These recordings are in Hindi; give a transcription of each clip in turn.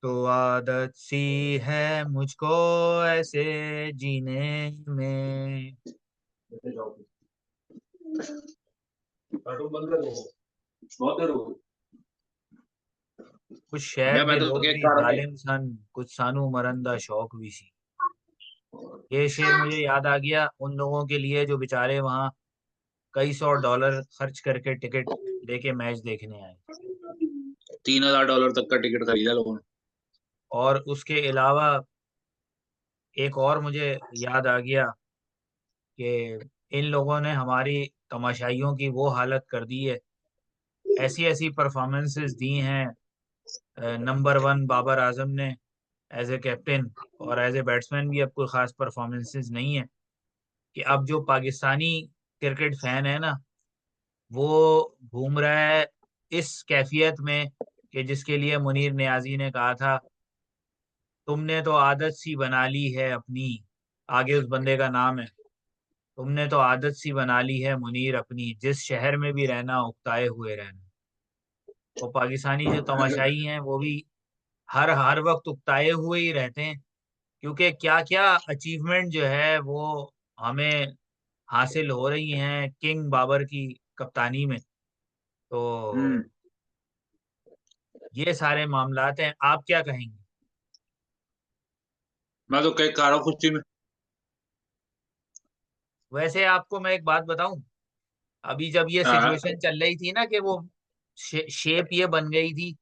तो आदत सी है मुझको ऐसे जीने में। कार्टून बंद कर दो, बहुत देर हो गई। कुछ शहर या दे मैं तो लोग केक भी काट रहा जालिम सन, कुछ सानू मरंदा शौक भी सी। ये शेर मुझे याद आ गया उन लोगों के लिए जो बेचारे वहाँ कई सौ डॉलर खर्च करके टिकट लेके मैच देखने आए। $3,000 तक का टिकट खरीदा लोगों ने। और उसके अलावा एक और मुझे याद आ गया कि इन लोगों ने हमारी तमाशाइयों की वो हालत कर दी है। ऐसी ऐसी परफॉर्मेंसेस दी हैं। नंबर वन बाबर आजम ने एज ए कैप्टन और एज ए बैट्समैन भी अब कोई खास परफॉर्मेंसेस नहीं है कि अब जो पाकिस्तानी क्रिकेट फैन है ना, वो घूम रहा है इस कैफियत में कि जिसके लिए मुनीर नियाजी ने कहा था, तुमने तो आदत सी बना ली है अपनी। आगे उस बंदे का नाम है, तुमने तो आदत सी बना ली है मुनीर अपनी, जिस शहर में भी रहना उकताए हुए रहना। वो पाकिस्तानी जो तमाशाई हैं वो भी हर हर वक्त उकताए हुए ही रहते हैं, क्योंकि क्या क्या अचीवमेंट जो है वो हमें हासिल हो रही हैं किंग बाबर की कप्तानी में। हम्म। तो ये सारे मामलात हैं, आप क्या कहेंगे? मैं तो केक खा रहा हूँ खुशी में। वैसे आपको मैं एक बात बताऊं, अभी जब ये हाँ। सिचुएशन चल रही थी ना कि वो शेप ये बन गई थी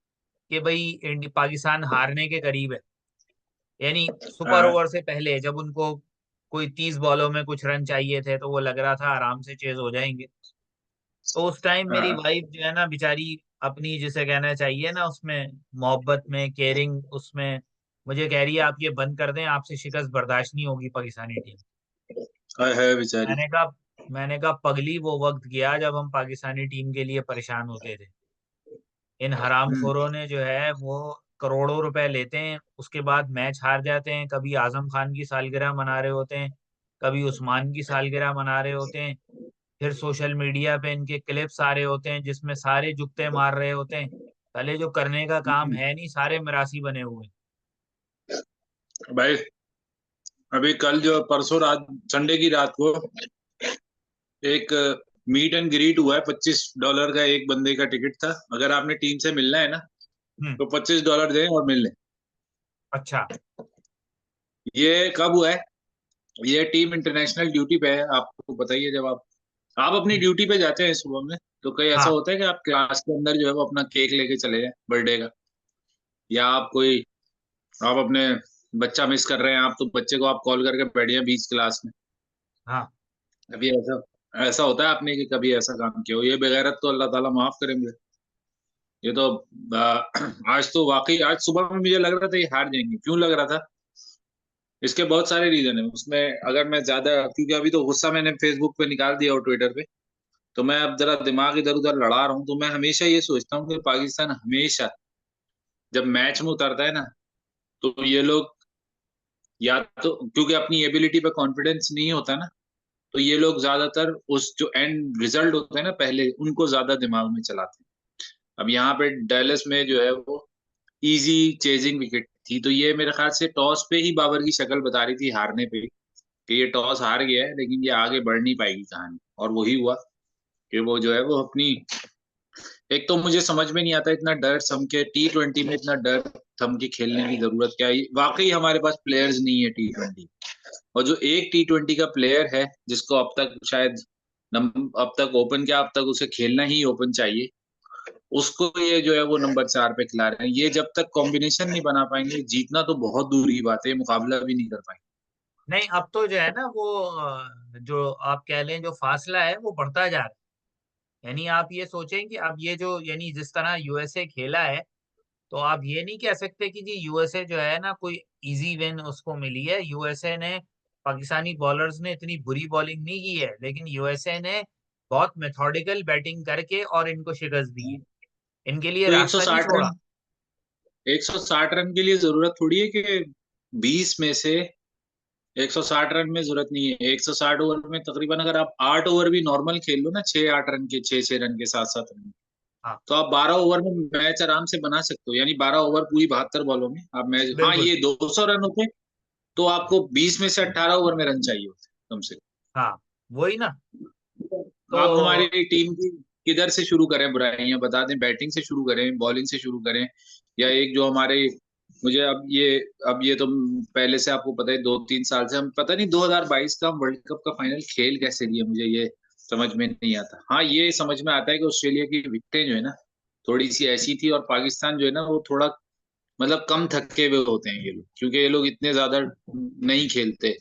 कि भाई पाकिस्तान हारने के करीब है, यानी सुपर हाँ। ओवर से पहले जब उनको कोई 30 बॉलों में कुछ रन चाहिए थे तो वो लग रहा था आराम से चेज हो जाएंगे। तो उस टाइम मेरी हाँ। वाइफ जो है ना बेचारी, अपनी जिसे कहना चाहिए ना उसमें मोहब्बत में केयरिंग उसमें, मुझे कह रही है आप ये बंद कर दें, आपसे शिकस्त बर्दाश्त नहीं होगी पाकिस्तानी टीम। हाय हाय बेचारी। मैंने कहा मैंने कहा पगली, वो वक्त गया जब हम पाकिस्तानी टीम के लिए परेशान होते थे। इन हम्म। हरामखोरों ने जो है वो करोड़ों रुपए लेते हैं, उसके बाद मैच हार जाते हैं। कभी आजम खान की सालगिरह मना रहे होते हैं, कभी उस्मान की सालगिरह मना रहे होते हैं, फिर सोशल मीडिया पे इनके क्लिप्स आ रहे होते हैं जिसमें सारे जुत्ते मार रहे होते हैं। पहले जो करने का काम हम्म। है नहीं, सारे मिरासी बने हुए हैं। भाई, अभी कल जो परसों रात, संडे की रात को एक मीट एंड ग्रीट हुआ है। $25 का एक बंदे का टिकट था। अगर आपने टीम से मिलना है ना, हम्म। तो $25 दें और मिल लें। अच्छा। ये कब हुआ है? ये टीम इंटरनेशनल ड्यूटी पे है, आपको बताइए। जब आप अपनी हम्म। ड्यूटी पे जाते हैं सुबह में, तो कहीं ऐसा हाँ। होता है कि आप क्लास के अंदर जो है वो अपना केक लेके चले जाए बर्थडे का, या आप अपने बच्चा मिस कर रहे हैं, आप तो बच्चे को आप कॉल करके बैठ जाए बीच क्लास में। हाँ। कभी ऐसा ऐसा होता है आपने कि कभी ऐसा काम किया हो? ये बेगैरत तो अल्लाह ताला माफ करेंगे। ये तो आज तो वाकई आज सुबह में मुझे लग रहा था ये हार जाएंगे। क्यों लग रहा था? इसके बहुत सारे रीजन है उसमें। अगर मैं ज्यादा, क्योंकि अभी तो गुस्सा मैंने फेसबुक पे निकाल दिया और ट्विटर पे, तो मैं अब जरा दिमाग इधर उधर लड़ा रहा हूँ। तो मैं हमेशा ये सोचता हूँ कि पाकिस्तान हमेशा जब मैच में उतरता है ना, तो ये लोग, या तो क्योंकि अपनी एबिलिटी पे कॉन्फिडेंस नहीं होता ना, तो ये लोग ज्यादातर उस जो एंड रिजल्ट होता है ना पहले, उनको ज्यादा दिमाग में चलाते हैं। अब यहाँ पे डेलस में जो है वो इजी चेजिंग विकेट थी, तो ये मेरे ख्याल से टॉस पे ही बाबर की शक्ल बता रही थी हारने पे, कि ये टॉस हार गया है लेकिन ये आगे बढ़ नहीं पाएगी कहानी। और वही हुआ कि वो जो है वो अपनी, एक तो मुझे समझ में नहीं आता इतना डर सम के T20 में, इतना डर थम के खेलने की जरूरत क्या है? वाकई हमारे पास प्लेयर्स नहीं है T20। और जो एक T20 का प्लेयर है जिसको अब तक शायद अब तक ओपन क्या, अब तक उसे खेलना ही ओपन चाहिए, उसको ये जो है वो नंबर 4 पे खिला रहे हैं। ये जब तक कॉम्बिनेशन नहीं बना पाएंगे, जीतना तो बहुत दूर की बात है, मुकाबला भी नहीं कर पाएंगे। नहीं, अब तो जो है ना वो जो आप कह लें जो फासला है वो बढ़ता जा रहा है। यानी आप ये सोचें कि अब ये जो यानी जिस तरह यूएसए खेला है, तो आप ये नहीं कह सकते कि जी यूएसए जो है ना कोई इजी विन उसको मिली है। यूएसए ने, पाकिस्तानी बॉलर्स ने इतनी बुरी बॉलिंग नहीं की है, लेकिन यूएसए ने बहुत मेथोडिकल बैटिंग करके और इनको शिकस्त दी है, इनके लिए तो रास्ता नहीं 160 छोड़ा। रन 160 रन के लिए जरूरत थोड़ी है कि 20 में से 160 रन में जरूरत नहीं है। 160 ओवर में तकरीबन अगर आप 8 ओवर भी नॉर्मल खेल लो ना, 6-8 रन के, 6-6 रन के, 7-7 रन के, हाँ तो आप 12 ओवर में मैच आराम से बना सकते हो, यानी 12 ओवर पूरी 72 बॉलों में आप मैच, हाँ बिल्कुल। ये 200 रन होते, तो आपको 20 में से 18 ओवर में रन चाहिए होते कम से हाँ वही ना। कम। आप हमारी तो टीम की किधर से शुरू करें, बुराइयां बता दें, बैटिंग से शुरू करें, बॉलिंग से शुरू करें, या एक जो हमारे, मुझे अब ये तो पहले से आपको पता है, 2-3 साल से हम, पता नहीं 2022 का वर्ल्ड कप का फाइनल खेल कैसे लिए, मुझे ये समझ में नहीं आता। हाँ ये समझ में आता है कि ऑस्ट्रेलिया की विकेटें जो है ना थोड़ी सी ऐसी थी, और पाकिस्तान जो है ना वो थोड़ा मतलब कम थके हुए होते हैं ये लोग, क्योंकि ये लोग इतने ज्यादा नहीं खेलते,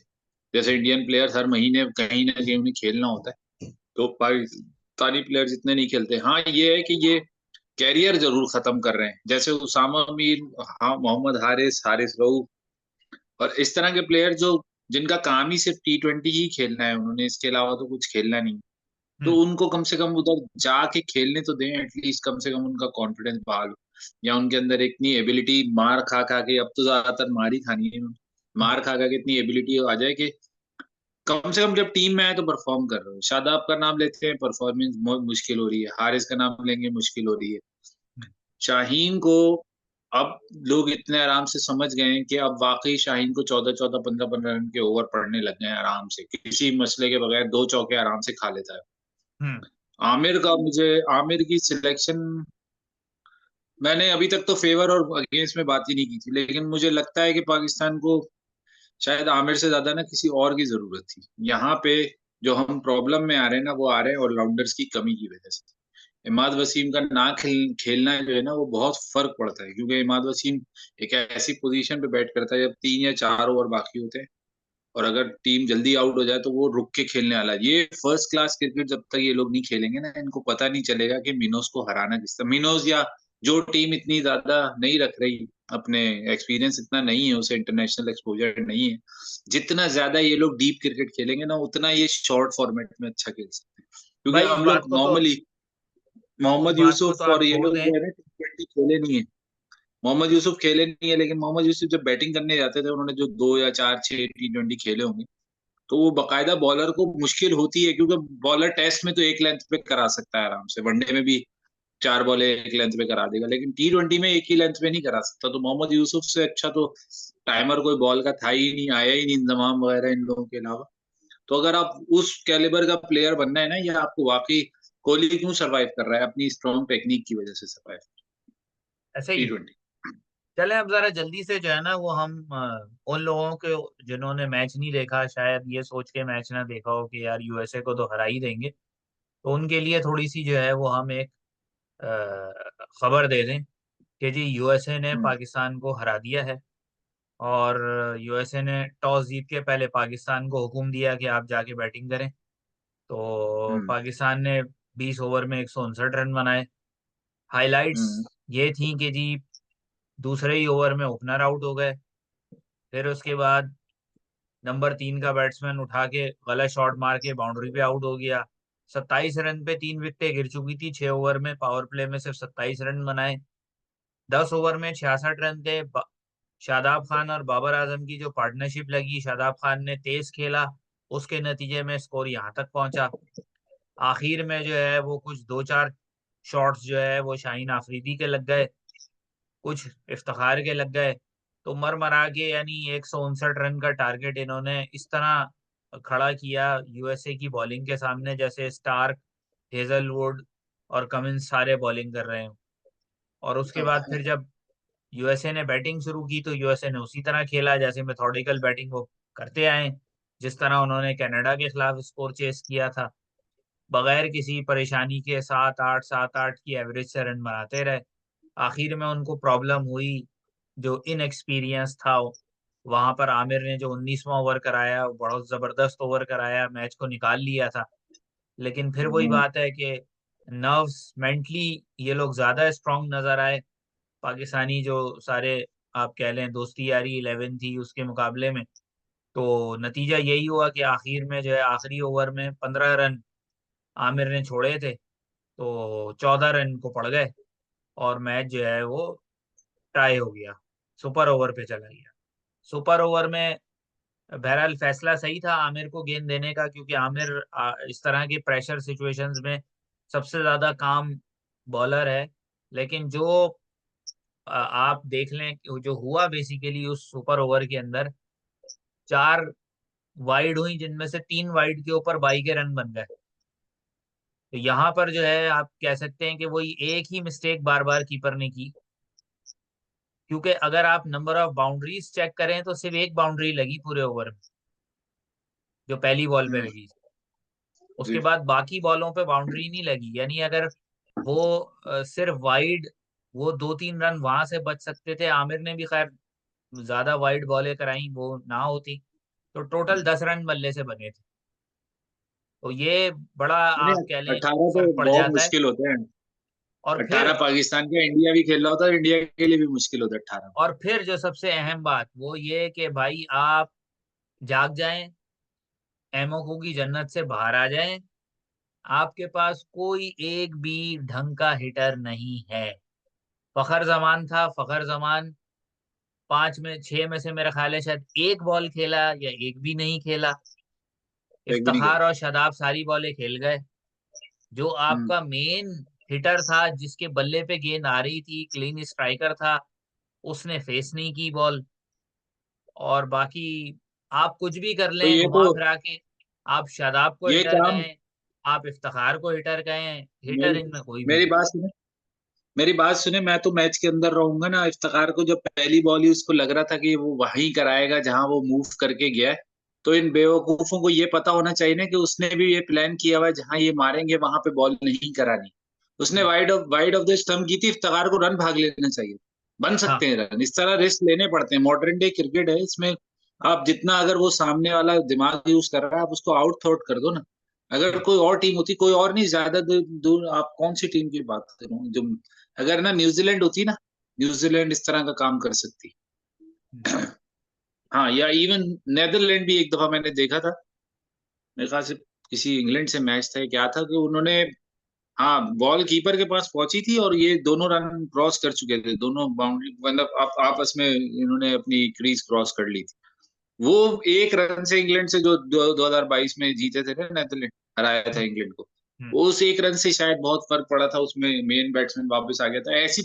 जैसे इंडियन प्लेयर्स हर महीने कहीं ना कहीं उन्हें खेलना होता है, तो पाकिस्तानी प्लेयर्स इतने नहीं खेलते। हाँ ये है कि ये कैरियर जरूर खत्म कर रहे हैं, जैसे उसामा मीर, हाँ मोहम्मद हारिस, हारिस रऊफ, और इस तरह के प्लेयर जो जिनका काम ही सिर्फ T20 ही खेलना है, उन्होंने इसके अलावा तो कुछ खेलना नहीं, तो हम्म उनको कम से कम उधर जाके खेलने तो दें, एटलीस्ट कम से कम उनका कॉन्फिडेंस बहाल हो, या उनके अंदर इतनी एबिलिटी, मार खा खा के, अब तो ज्यादातर मार ही खानी है उन्हें, हम्म। मार खा खा के इतनी एबिलिटी आ जाए कि कम से कम जब टीम में आए तो परफॉर्म कर रहे हो। शादाब का नाम लेते हैं, परफॉर्मेंस बहुत मुश्किल हो रही है, हारिस का नाम लेंगे, मुश्किल हो रही है। हम्म। शाहीन को अब लोग इतने आराम से समझ गए हैं कि अब वाकई शाहीन को 14-14, 15-15 रन के ओवर पड़ने लग गए हैं आराम से, किसी मसले के बगैर 2 चौके आराम से खा लेता है। हम्म। आमिर का, मुझे आमिर की सिलेक्शन, मैंने अभी तक तो फेवर और अगेंस्ट में बात ही नहीं की थी, लेकिन मुझे लगता है कि पाकिस्तान को शायद आमिर से ज्यादा ना किसी और की जरूरत थी यहाँ पे। जो हम प्रॉब्लम में आ रहे हैं ना, वो आ रहे हैं ऑलराउंडर्स की कमी की वजह से। इमाद वसीम का ना खेलना जो है ना, वो बहुत फर्क पड़ता है, क्योंकि इमाद वसीम एक ऐसी पोजीशन पे बैट करता है जब 3 या 4 ओवर बाकी होते हैं, और अगर टीम जल्दी आउट हो जाए तो वो रुक के खेलने वाला है। ये फर्स्ट क्लास क्रिकेट जब तक ये लोग नहीं खेलेंगे ना, इनको पता नहीं चलेगा कि मिनोस को हराना किस तरह, मिनोस या जो टीम इतनी ज्यादा नहीं रख रही, अपने एक्सपीरियंस इतना नहीं है, उसे इंटरनेशनल एक्सपोजर नहीं है, जितना ज्यादा ये लोग डीप क्रिकेट खेलेंगे ना, उतना ये शॉर्ट फॉर्मेट में अच्छा खेल सकते हैं, क्योंकि भाई इस हम बात लोग को तो, नॉर्मली, इस मोहम्मद बात को तो यूसुफ आप और ये छोड़ लोग दें। जो है ना T20 खेले नहीं है। मोहम्मद यूसुफ खेले नहीं है, लेकिन मोहम्मद यूसुफ जब बैटिंग करने जाते थे, उन्होंने जो 2 या 4 6 T20 खेले होंगे, तो वो बकायदा बॉलर को मुश्किल होती है, क्योंकि बॉलर टेस्ट में तो एक लेंथ पे करा सकता है आराम से, वनडे में भी 4 बॉलें एक लेंथ पे करा देगा, लेकिन T20 में एक ही लेंथ पे नहीं करा सकता। तो मोहम्मद यूसुफ से अच्छा तो टाइमर कोई बॉल का था ही नहीं, आया ही नहीं, इंजमाम वगैरह इन लोगों के अलावा। तो अगर आप उस कैलिबर का प्लेयर बनना है ना, या आपको वाकई, कोहली क्यों सरवाइव कर रहा है, अपनी स्ट्रॉन्ग टेक्निक की वजह से सरवाइव, ऐसे ही है। T20। चले अब जरा जल्दी से जो है ना वो हम उन लोगों के जिन्होंने मैच नहीं देखा, शायद ये सोच के मैच ना देखा हो कि यार यूएसए को तो हरा ही देंगे, तो उनके लिए थोड़ी सी जो है वो हम एक खबर दे दें कि जी यूएसए ने हम्म। पाकिस्तान को हरा दिया है। और यूएसए ने टॉस जीत के पहले पाकिस्तान को हुक्म दिया कि आप जाके बैटिंग करें। तो हम्म। पाकिस्तान ने 20 ओवर में 159 रन बनाए। हाइलाइट्स हम्म। ये थी कि जी दूसरे ही ओवर में ओपनर आउट हो गए। फिर उसके बाद नंबर 3 का बैट्समैन उठा के गलत शॉट मार के बाउंड्री पे आउट हो गया। 27 रन पे 3 विकेटें गिर चुकी थी 6 ओवर में, पावर प्ले में सिर्फ 27 रन बनाए। 10 ओवर में 66 रन थे। शादाब खान और बाबर आजम की जो पार्टनरशिप लगी, शादाब खान ने तेज खेला, उसके नतीजे में स्कोर यहाँ तक पहुंचा। आखिर में जो है वो कुछ 2-4 शॉट्स जो है वो शाहीन आफरीदी के लग गए, कुछ इफ्तिखार के लग गए। तो मर मरा के यानी 159 रन का टारगेट इन्होंने इस तरह खड़ा किया यूएसए की बॉलिंग के सामने, जैसे स्टार्क, हेजलवुड और कमिंस सारे बॉलिंग कर रहे हैं। और उसके बाद फिर जब यूएसए ने बैटिंग शुरू की तो यूएसए ने उसी तरह खेला जैसे मेथोडिकल बैटिंग वो करते आए, जिस तरह उन्होंने कनाडा के खिलाफ स्कोर चेस किया था। बगैर किसी परेशानी के 7-8 7-8 की एवरेज से रन बनाते रहे। आखिर में उनको प्रॉब्लम हुई, जो इन एक्सपीरियंस था वहां पर आमिर ने जो 19वां ओवर कराया, बहुत जबरदस्त ओवर कराया, मैच को निकाल लिया था। लेकिन फिर वही हम्म। बात है कि नर्व्स मेंटली ये लोग ज्यादा स्ट्रांग नजर आए, पाकिस्तानी जो सारे आप कह लें दोस्ती यारी 11 थी उसके मुकाबले में। तो नतीजा यही हुआ कि आखिर में जो है आखिरी ओवर में 15 रन आमिर ने छोड़े थे, तो 14 रन को पड़ गए और मैच जो है वो टाई हो गया, सुपर ओवर पे चला गया। सुपर ओवर में बहरहाल फैसला सही था आमिर को गेंद देने का, क्योंकि आमिर इस तरह के प्रेशर सिचुएशंस में सबसे ज्यादा काम बॉलर है, लेकिन जो आप देख लें कि जो हुआ बेसिकली उस सुपर ओवर के अंदर, 4 वाइड हुई जिनमें से 3 वाइड के ऊपर 22 के रन बन गए। तो यहाँ पर जो है आप कह सकते हैं कि वही एक ही मिस्टेक बार बार कीपर ने की, क्योंकि अगर आप नंबर ऑफ बाउंड्रीज चेक करें तो सिर्फ एक बाउंड्री लगी पूरे ओवर में, जो पहली बॉल पे हम्म, लगी। उसके जी। बाद बाकी बॉलों पे बाउंड्री नहीं लगी, यानी अगर वो सिर्फ वाइड, वो 2-3 रन वहां से बच सकते थे। आमिर ने भी खैर ज्यादा वाइड बॉलें कराई, वो ना होती तो टोटल 10 रन बल्ले से बने थे। तो ये बड़ा नहीं, आप कह लें 18 तो फर्क पड़ बहुत जाता है। मुश्किल होते हैं। और 18 फिर पाकिस्तान का इंडिया भी खेल रहा होता है, इंडिया के लिए भी मुश्किल होता है 18। और फिर जो सबसे अहम बात वो ये कि भाई आप जाग जाएं, एमओ की जन्नत से बाहर आ जाएं, आपके पास कोई एक भी ढंग का हिटर नहीं है। फखर जमान था, फखर जमान 5 में 6 में से मेरा ख्याल है शायद एक बॉल खेला या एक भी नहीं खेला। एक भी नहीं इफ्तिखार खेला। और शादाब सारी बॉलें खेल गए। जो हम्म। आपका मेन हिटर था, जिसके बल्ले पे गेंद आ रही थी, क्लीन स्ट्राइकर था, उसने फेस नहीं की बॉल। और बाकी आप कुछ भी कर तो लें ये घुमा तो फिरा के, आप शादाब को ये हिटर काम कहें, आप इफ्तिखार को हिटर कहें, हिटर मेरी इनमें कोई भी मेरी नहीं। बात सुने, मेरी बात सुने। मैं तो मैच के अंदर रहूंगा ना, इफ्तिखार को जब पहली बॉल ही उसको लग रहा था कि वो वहीं कराएगा जहां वो मूव करके गया है, तो इन बेवकूफों को ये पता होना चाहिए ना कि उसने भी ये प्लान किया हुआ है जहां ये मारेंगे वहां पे बॉल नहीं करानी। उसने हम्म, वाइड ऑफ द स्टंप की थी, इफ्तिखार को रन भाग लेना चाहिए। बन सकते हाँ हैं रन, इस तरह रिस्क लेने पड़ते हैं। मॉडर्न डे क्रिकेट है, इसमें आप जितना, अगर वो सामने वाला दिमाग यूज कर रहा है, आप उसको आउट थॉट कर दो ना। अगर कोई और टीम होती, कोई और नहीं, ज्यादा दूर दूर आप कौन सी टीम की बात करूं जो, अगर ना न्यूजीलैंड होती ना, न्यूजीलैंड इस तरह का काम कर सकती। हाँ, या इवन नेदरलैंड भी एक दफा मैंने देखा था, मेरे ख्याल से किसी इंग्लैंड से मैच था, क्या था कि उन्होंने, हाँ, बॉल कीपर के पास पहुंची थी और ये दोनों रन क्रॉस कर चुके थे, दोनों बाउंड्री मतलब आपस में इन्होंने अपनी क्रीज क्रॉस कर ली थी। वो एक रन से इंग्लैंड से जो 2022 में जीते थे ना, नेदरलैंड हराया था हम्म, इंग्लैंड को, हम्म, उस एक रन से शायद बहुत फर्क पड़ा था उसमें, मेन बैट्समैन वापस आ गया था। ऐसी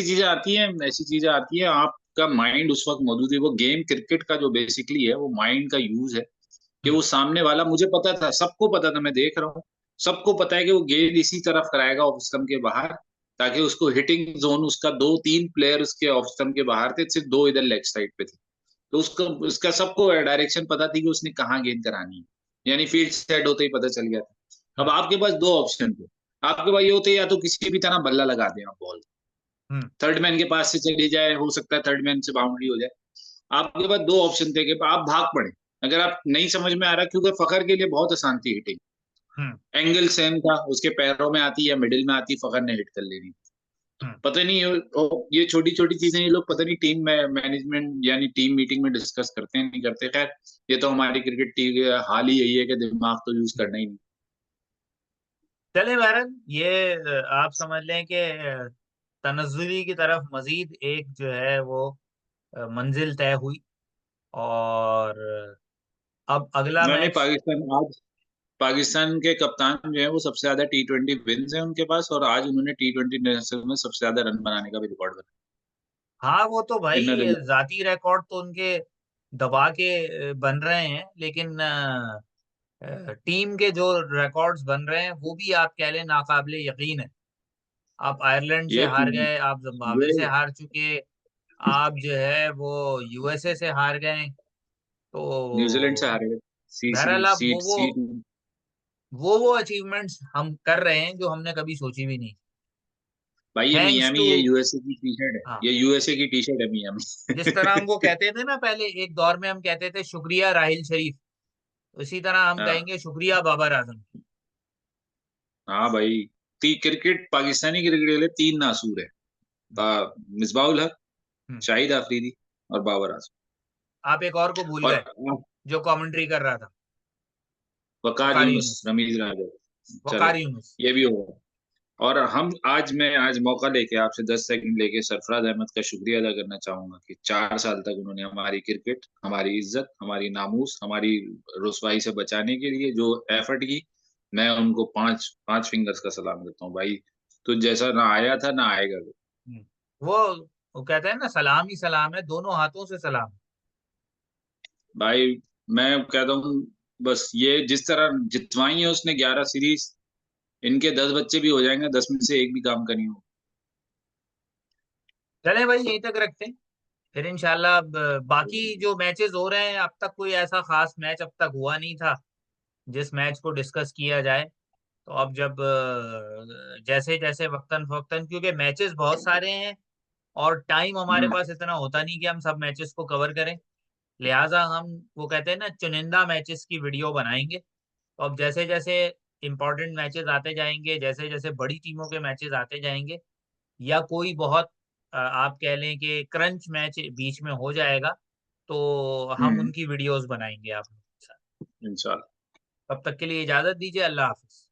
चीजें आती हैं, आपका माइंड उस वक्त मौजूद है। वो गेम क्रिकेट का जो बेसिकली है वो माइंड का यूज है, कि वो हम्म, सामने वाला, मुझे पता था, सबको पता था, मैं देख रहा हूँ, सबको पता है कि वो गेंद इसी तरफ कराएगा ऑफ स्टंप के बाहर, ताकि उसको हिटिंग जोन, उसका 2-3 प्लेयर उसके ऑफ स्टंप के बाहर थे, सिर्फ दो इधर लेग साइड पे थे। तो उसको, उसका सबको डायरेक्शन पता थी कि उसने कहाँ गेंद करानी है, यानी फील्ड सेट होते ही पता चल गया था। अब हम्म, आपके पास दो ऑप्शन थे, आपके पास ये होते, या तो किसी भी तरह बल्ला लगा दें आप बॉल, हम्म, थर्ड मैन के पास से चली जाए, हो सकता है थर्ड मैन से बाउंड्री हो जाए। आपके पास दो ऑप्शन थे कि आप भाग पड़े। अगर आप नहीं समझ में आ रहा, क्योंकि फखर के लिए बहुत आसान थी हिटिंग, हम्म, एंगल सेम था, उसके पैरों में आती या मिडिल में आती, फखर ने हिट कर लेनी। हम्म। पता नहीं ये छोटी छोटी चीजें ये लोग पता नहीं टीम में मैनेजमेंट यानी टीम मीटिंग में डिस्कस करते हैं नहीं करते। खैर, ये तो हमारी क्रिकेट टीम हाल ही यही है कि दिमाग तो यूज करना ही नहीं। चले बहरन ये आप समझ लें कि तनज़्ज़ुली की तरफ मजीद एक जो है वो मंजिल तय हुई। और अब अगला नहीं नहीं, मैच। पाकिस्तान के कप्तान जो है वो सबसे ज्यादा T20 विन्स है उनके पास, और आज उन्होंने T20 इंटरनेशनल में सबसे ज्यादा रन बनाने का भी रिकॉर्ड बनाया। हाँ वो तो भाई इन जाती रिकॉर्ड तो उनके दबा के बन रहे हैं, लेकिन टीम के जो रिकॉर्ड्स बन रहे हैं वो भी आप कह लें नाकाबिले यकीन है। आप आयरलैंड से ये हार गए, आप जिम्बाब्वे ये से हार चुके, आप जो है वो यूएसए से हार गए। न्यूजीलैंड से तो हारे, सी सी बहरहाल आप सी वो सी वो अचीवमेंट्स हम कर रहे हैं जो हमने कभी सोची भी नहीं। भाई ये थैंक्स मियामी, टू, ये यूएसए की टी शर्ट है, हाँ, ये यूएसए की टी शर्ट है जिस तरह हम वो मियामी। कहते थे ना पहले एक दौर में, हम कहते थे शुक्रिया राहिल शरीफ, उसी तरह हम हाँ कहेंगे शुक्रिया बाबर आजम। हाँ भाई, क्रिकेट, पाकिस्तानी क्रिकेट के लिए तीन नासूर है, मिसबाउल हक, हम्म। शाहिद आफरीदी और बाबर आजम। आप एक और को भूल और गए जो कमेंट्री कर रहा था, वकार वकार यूनुस, यूनुस। रमीज राजा। चलो, वकार यूनुस। ये भी होगा। और मैं आज मौका लेके आपसे 10 सेकंड लेके सरफराज अहमद का शुक्रिया अदा करना चाहूंगा कि 4 साल तक उन्होंने हमारी क्रिकेट, हमारी इज्जत, हमारी नामूस, हमारी रुसवाई से बचाने के लिए जो एफर्ट की, मैं उनको पांच पांच फिंगर्स का सलाम करता हूँ भाई। तो जैसा ना आया था ना आएगा। हम्म। वो वो कहते हैं ना, सलाम ही सलाम है, दोनों हाथों से सलाम। भाई मैं कहता हूँ, बस ये जिस तरह जितवाई है उसने 11 सीरीज, इनके 10 बच्चे भी हो जाएंगे, 10 में से एक भी काम का नहीं हो। चले भाई, यहीं तक रखते हैं। फिर इंशाल्लाह बाकी जो मैचेस हो रहे हैं, अब तक कोई ऐसा खास मैच अब तक हुआ नहीं था जिस मैच को डिस्कस किया जाए। तो अब जब जैसे जैसे वक्तन फवक्तन, क्योंकि मैचेस बहुत सारे हैं और टाइम हमारे हम्म। पास इतना होता नहीं कि हम सब मैचेस को कवर करें, लिहाजा हम, वो कहते हैं ना, चुनिंदा मैचेस की वीडियो बनाएंगे। तो अब जैसे जैसे इंपॉर्टेंट मैचेस आते जाएंगे, जैसे जैसे बड़ी टीमों के मैचेस आते जाएंगे, या कोई बहुत आप कह लें कि क्रंच मैच बीच में हो जाएगा, तो हम हम्म। उनकी वीडियोस बनाएंगे आप लोगों के साथ। इंशाल्लाह। तब तक के लिए इजाजत दीजिए, अल्लाह हाफिज।